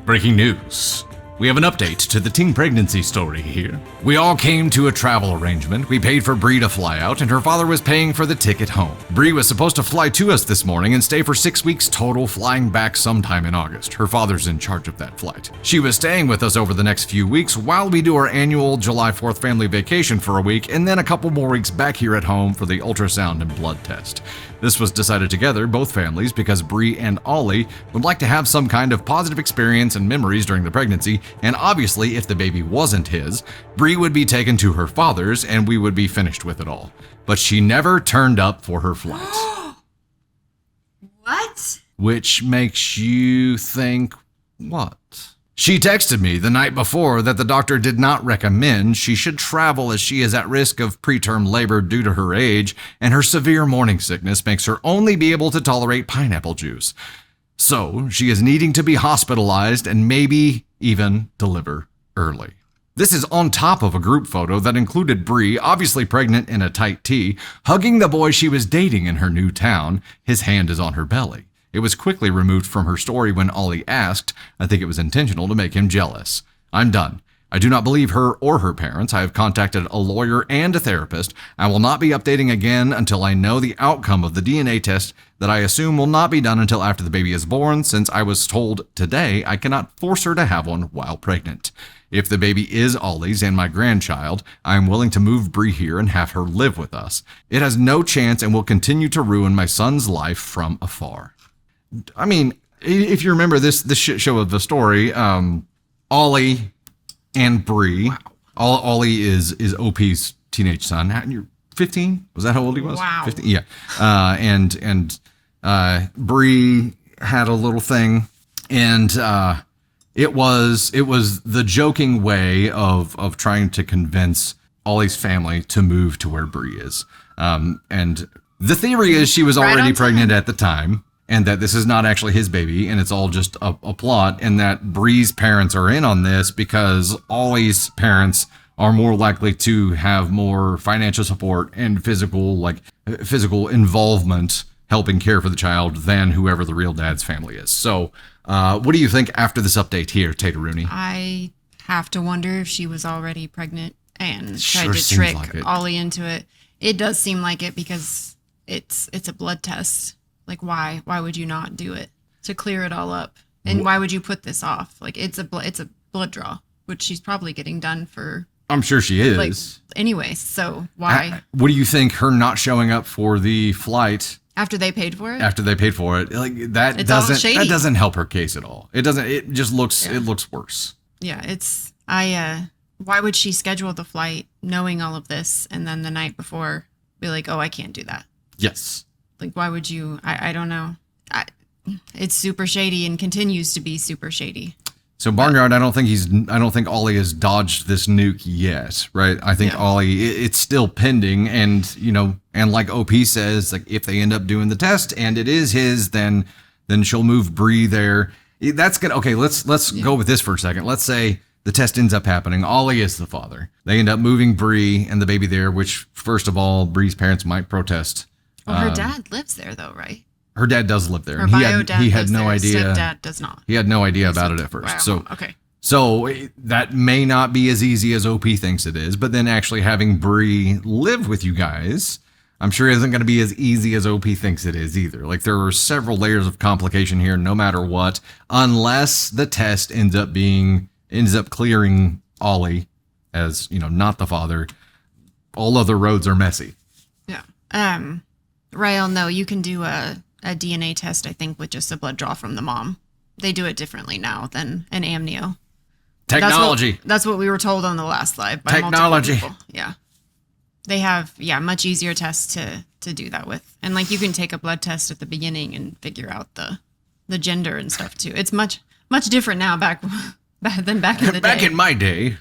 Breaking news. We have an update to the teen pregnancy story here. We all came to a travel arrangement. We paid for Bree to fly out, and her father was paying for the ticket home. Bree was supposed to fly to us this morning and stay for 6 weeks total, flying back sometime in August. Her father's in charge of that flight. She was staying with us over the next few weeks while we do our annual July 4th family vacation for a week, and then a couple more weeks back here at home for the ultrasound and blood test. This was decided together, both families, because Bree and Ollie would like to have some kind of positive experience and memories during the pregnancy, and obviously, if the baby wasn't his, Bree would be taken to her father's and we would be finished with it all. But she never turned up for her flight. What? Which makes you think what? She texted me the night before that the doctor did not recommend she should travel as she is at risk of preterm labor due to her age, and her severe morning sickness makes her only be able to tolerate pineapple juice. So she is needing to be hospitalized and maybe even deliver early. This is on top of a group photo that included Bree, obviously pregnant in a tight tee, hugging the boy she was dating in her new town. His hand is on her belly. It was quickly removed from her story when Ollie asked. I think it was intentional to make him jealous. I'm done. I do not believe her or her parents. I have contacted a lawyer and a therapist. I will not be updating again until I know the outcome of the DNA test that I assume will not be done until after the baby is born, since I was told today I cannot force her to have one while pregnant. If the baby is Ollie's and my grandchild, I am willing to move Bree here and have her live with us. It has no chance and will continue to ruin my son's life from afar. I mean, if you remember this shit show of the story, Ollie and Bree. Wow. Ollie is OP's teenage son. You're 15? Was that how old he was? Wow. 15? Yeah. And Bree had a little thing, and it was the joking way of trying to convince Ollie's family to move to where Bree is. And the theory is she was already pregnant at the time, and that this is not actually his baby, and it's all just a plot, and that Bree's parents are in on this because Ollie's parents are more likely to have more financial support and physical involvement helping care for the child than whoever the real dad's family is. So what do you think after this update here, Tater Rooney? I have to wonder if she was already pregnant and tried to trick Ollie into it. It does seem like it because it's a blood test. Like, why? Why would you not do it to clear it all up? And why would you put this off? Like, it's a blood draw, which she's probably getting done for. I'm sure she is. Anyway, so why? What do you think? Her not showing up for the flight after they paid for it? After they paid for it, like that doesn't help her case at all. It doesn't. It just looks. Yeah. It looks worse. Yeah, it's. Why would she schedule the flight knowing all of this and then the night before be like, oh, I can't do that? Yes. Like, why would you? I don't know. It's super shady and continues to be super shady. So Barnyard, I don't think Ollie has dodged this nuke yet, right? I think Ollie, it's still pending, and and like OP says, like if they end up doing the test and it is his, then she'll move Bree there. That's good. Okay, let's go with this for a second. Let's say the test ends up happening. Ollie is the father. They end up moving Bree and the baby there, which first of all, Bree's parents might protest. Well, her dad lives there, though, right? Her dad does live there. Her bio dad he had no there. idea. Stepdad does not. He had no idea about it at first. Wow. Okay. So that may not be as easy as OP thinks it is, but then actually having Bree live with you guys, I'm sure isn't going to be as easy as OP thinks it is either. Like there are several layers of complication here, no matter what, unless the test ends up clearing Ollie as not the father. All other roads are messy. Yeah. Rael, no, you can do a DNA test, I think, with just a blood draw from the mom. They do it differently now than an amnio. Technology. That's what we were told on the last live. By Technology. Yeah. They have, much easier tests to do that with. And, you can take a blood test at the beginning and figure out the gender and stuff, too. It's much, much different now than back in the day. Back in my day,